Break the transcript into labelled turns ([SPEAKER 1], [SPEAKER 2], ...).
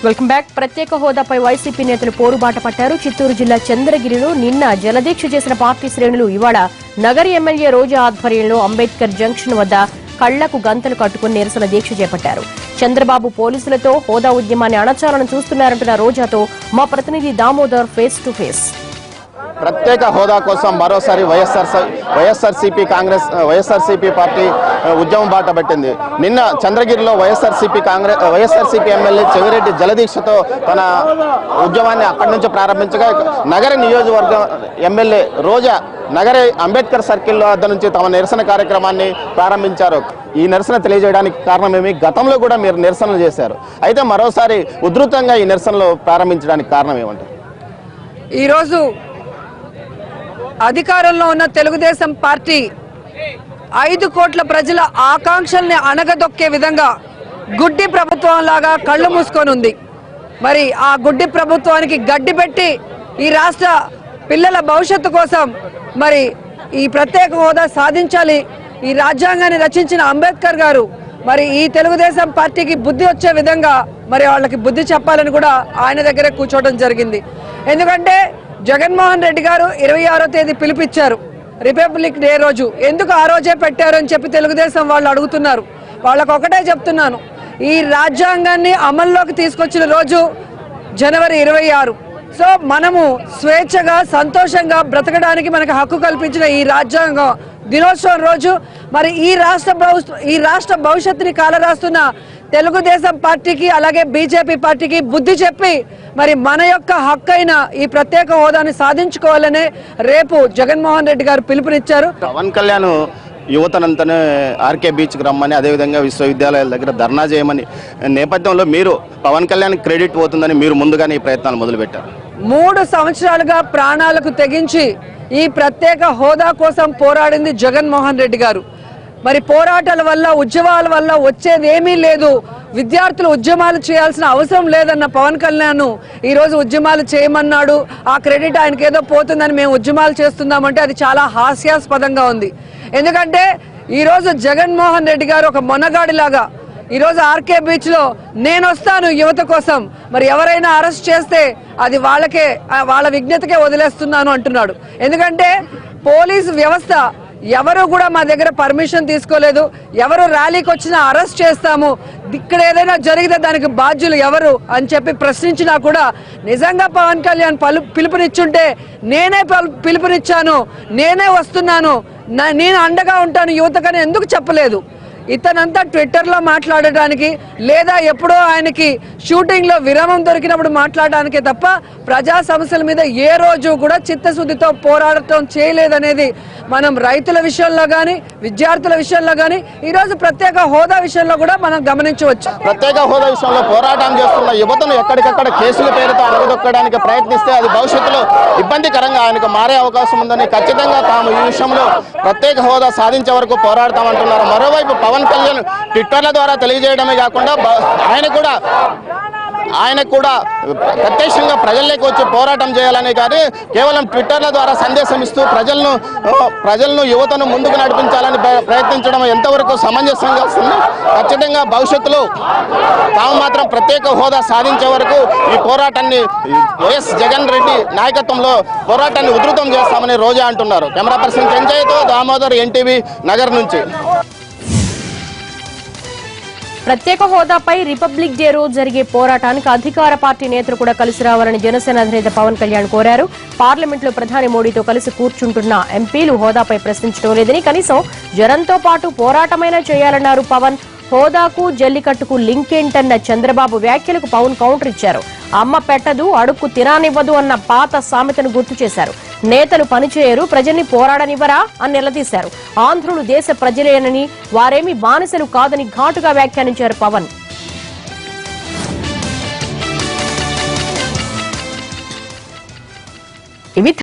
[SPEAKER 1] Welcome back. ప్రత్యేక హోదాపై YCP నేతలు పోరుబాట పట్టారు. చిత్తూరు జిల్లా చంద్రగిరిలో నిన్న జలదీక్ష చేసిన పార్టీ శ్రేణులు ఇవాళ నగరి ఎమ్మెల్యే రోజా ఆధ్వర్యంలో అంబేద్కర్ జంక్షన్ వద్ద కళ్లకు గంతలు కట్టుకుని నిరసన దీక్ష చేపట్టారు. చంద్రబాబు పోలీసులతో హోదా ఉద్యమాన్ని అణచాలని చూస్తున్నారంటున్న రోజాతో మా ప్రతినిధి దామోదర్ ఫేస్ టు ఫేస్.
[SPEAKER 2] ప్రత్యేక హోదా కోసం మరోసారి వైఎస్ఆర్సీపీ పార్టీ ఉద్యమం బాట పట్టింది. నిన్న చంద్రగిరిలో వైఎస్ఆర్సీపీ ఎమ్మెల్యే చెవిరెడ్డి జలదీక్షతో తన ఉద్యమాన్ని అక్కడి నుంచి ప్రారంభించగా నగర నియోజకవర్గం ఎమ్మెల్యే రోజా నగరి అంబేద్కర్ సర్కిల్ వద్ద నుంచి తమ నిరసన కార్యక్రమాన్ని ప్రారంభించారు. ఈ నిరసన తెలియజేయడానికి కారణమేమి? గతంలో కూడా మీరు నిరసనలు చేశారు, అయితే మరోసారి ఉధృతంగా ఈ నిరసనలు ప్రారంభించడానికి కారణం ఏమంటారు?
[SPEAKER 3] ఈరోజు అధికారంలో ఉన్న తెలుగుదేశం పార్టీ 5 కోట్ల ప్రజల ఆకాంక్షల్ని అణగదొక్కే విధంగా గుడ్డి ప్రభుత్వం లాగా కళ్ళు మూసుకొని ఉంది. మరి ఆ గుడ్డి ప్రభుత్వానికి గడ్డి పెట్టి ఈ రాష్ట్ర పిల్లల భవిష్యత్తు కోసం మరి ఈ ప్రత్యేక హోదా సాధించాలి. ఈ రాజ్యాంగాన్ని రచించిన అంబేద్కర్ గారు మరి ఈ తెలుగుదేశం పార్టీకి బుద్ధి వచ్చే విధంగా మరి వాళ్ళకి బుద్ధి చెప్పాలని కూడా ఆయన దగ్గరే కూర్చోవడం జరిగింది. ఎందుకంటే జగన్మోహన్ రెడ్డి గారు 26వ తేదీ పిలిపించారు రిపబ్లిక్ డే రోజు. ఎందుకు ఆ రోజే పెట్టారు అని చెప్పి తెలుగుదేశం వాళ్ళు అడుగుతున్నారు. వాళ్ళకు ఒకటే చెప్తున్నాను, ఈ రాజ్యాంగాన్ని అమల్లోకి తీసుకొచ్చిన రోజు జనవరి 26. సో మనము స్వేచ్ఛగా సంతోషంగా బ్రతకడానికి మనకు హక్కు కల్పించిన ఈ రాజ్యాంగం దినోత్సవం రోజు మరి ఈ రాష్ట్ర భవిష్యత్తుని కాలరాస్తున్న తెలుగుదేశం పార్టీకి అలాగే బీజేపీ పార్టీకి బుద్ధి చెప్పి మరి మన యొక్క హక్కైన ఈ ప్రత్యేక హోదాని సాధించుకోవాలనే రేపు జగన్మోహన్ రెడ్డి గారు పిలుపునిచ్చారు.
[SPEAKER 2] పవన్ కళ్యాణ్ యువతనంతనే ఆర్కే బీచ్కి రమ్మని, అదేవిధంగా విశ్వవిద్యాలయాల దగ్గర ధర్నా చేయమని నేపథ్యంలో మీరు పవన్ కళ్యాణ్ క్రెడిట్ పోతుందని మీరు ముందుగానే ఈ ప్రయత్నాలు మొదలుపెట్టారు.
[SPEAKER 3] 3 సంవత్సరాలుగా ప్రాణాలకు తెగించి ఈ ప్రత్యేక హోదా కోసం పోరాడింది జగన్మోహన్ రెడ్డి గారు. మరి పోరాటాల వల్ల ఉద్యమాల వల్ల వచ్చేది ఏమీ లేదు, విద్యార్థులు ఉద్యమాలు చేయాల్సిన అవసరం లేదన్న పవన్ కళ్యాణ్ ఈరోజు ఉద్యమాలు చేయమన్నాడు. ఆ క్రెడిట్ ఆయనకి ఏదో పోతుందని మేము ఉద్యమాలు చేస్తున్నామంటే అది చాలా హాస్యాస్పదంగా ఉంది. ఎందుకంటే ఈరోజు జగన్మోహన్ రెడ్డి గారు ఒక మొనగాడిలాగా ఈరోజు ఆర్కే బీచ్లో నేను వస్తాను యువత కోసం, మరి ఎవరైనా అరెస్ట్ చేస్తే అది వాళ్ళ విజ్ఞతకే వదిలేస్తున్నాను అంటున్నాడు. ఎందుకంటే పోలీసు వ్యవస్థ ఎవరు కూడా మా దగ్గర పర్మిషన్ తీసుకోలేదు, ఎవరు ర్యాలీకి వచ్చినా అరెస్ట్ చేస్తాము, ఇక్కడ ఏదైనా జరిగితే దానికి బాధ్యులు ఎవరు అని చెప్పి ప్రశ్నించినా కూడా నిజంగా పవన్ కళ్యాణ్ పిలుపునిచ్చుంటే నేనే పిలుపునిచ్చాను, నేనే వస్తున్నాను, నేను అండగా ఉంటాను యువతకని ఎందుకు చెప్పలేదు? ఇతనంతా ట్విట్టర్లో మాట్లాడడానికి లేదా ఎప్పుడో ఆయనకి షూటింగ్లో విరామం దొరికినప్పుడు మాట్లాడడానికే తప్ప ప్రజా సమస్యల మీద ఏ రోజు కూడా చిత్తశుద్ధితో పోరాడటం చేయలేదనేది మనం రైతుల విషయంలో కానీ విద్యార్థుల విషయంలో కానీ ఈరోజు ప్రత్యేక హోదా విషయంలో కూడా మనం గమనించవచ్చు.
[SPEAKER 2] ప్రత్యేక హోదా విషయంలో పోరాటం చేస్తున్న యువతను ఎక్కడికక్కడ కేసుల పేరుతో అణగదొక్కడానికి ప్రయత్నిస్తే అది భవిష్యత్తులో ఇబ్బందికరంగా ఆయనకు మారే అవకాశం ఉందని ఖచ్చితంగా తాము ఈ విషయంలో ప్రత్యేక హోదా సాధించే వరకు పోరాడతామంటున్నారు. మరోవైపు పవన్ కళ్యాణ్ ట్విట్టర్ల ద్వారా తెలియజేయడమే కాకుండా ఆయన కూడా ప్రత్యక్షంగా ప్రజల్లోకి వచ్చి పోరాటం చేయాలని కానీ కేవలం ట్విట్టర్ల ద్వారా సందేశం ఇస్తూ ప్రజలను యువతను ముందుకు నడిపించాలని ప్రయత్నించడం ఎంతవరకు సమంజసంగా వస్తుంది? ఖచ్చితంగా భవిష్యత్తులో తాము మాత్రం ప్రత్యేక హోదా సాధించే వరకు ఈ పోరాటాన్ని వైఎస్ జగన్ రెడ్డి నాయకత్వంలో పోరాటాన్ని ఉధృతం చేస్తామని రోజా అంటున్నారు. కెమెరా పర్సన్ చెంచయ్యతో దామోదర్, ఎన్టీవీ, నగర్ నుంచి.
[SPEAKER 1] ప్రత్యేక హోదాపై రిపబ్లిక్ డే రోజు జరిగే పోరాటానికి అధికార పార్టీ నేతలు కూడా కలిసి రావాలని జనసేన అధినేత పవన్ కళ్యాణ్ కోరారు. పార్లమెంట్లో ప్రధాని మోడీతో కలిసి కూర్చుంటున్న ఎంపీలు హోదాపై ప్రశ్నించడం లేదని, కనీసం జనంతో పాటు పోరాటమైనా చేయాలన్నారు పవన్. హోదాకు జల్లికట్టుకు లింక్ ఏంటన్న చంద్రబాబు వ్యాఖ్యలకు పవన్ కౌంటర్ ఇచ్చారు. అమ్మ పెట్టదు అడుక్కు తినానివ్వదు అన్న పాత సామెతను గుర్తు చేశారు. నేతలు పనిచేయరు, ప్రజల్ని పోరాడనివ్వరా అని నిలదీశారు. ఆంధ్రులు దేశ ప్రజలేనని, వారేమీ బానిసలు కాదని ఘాటుగా వ్యాఖ్యానించారు పవన్. ఇవి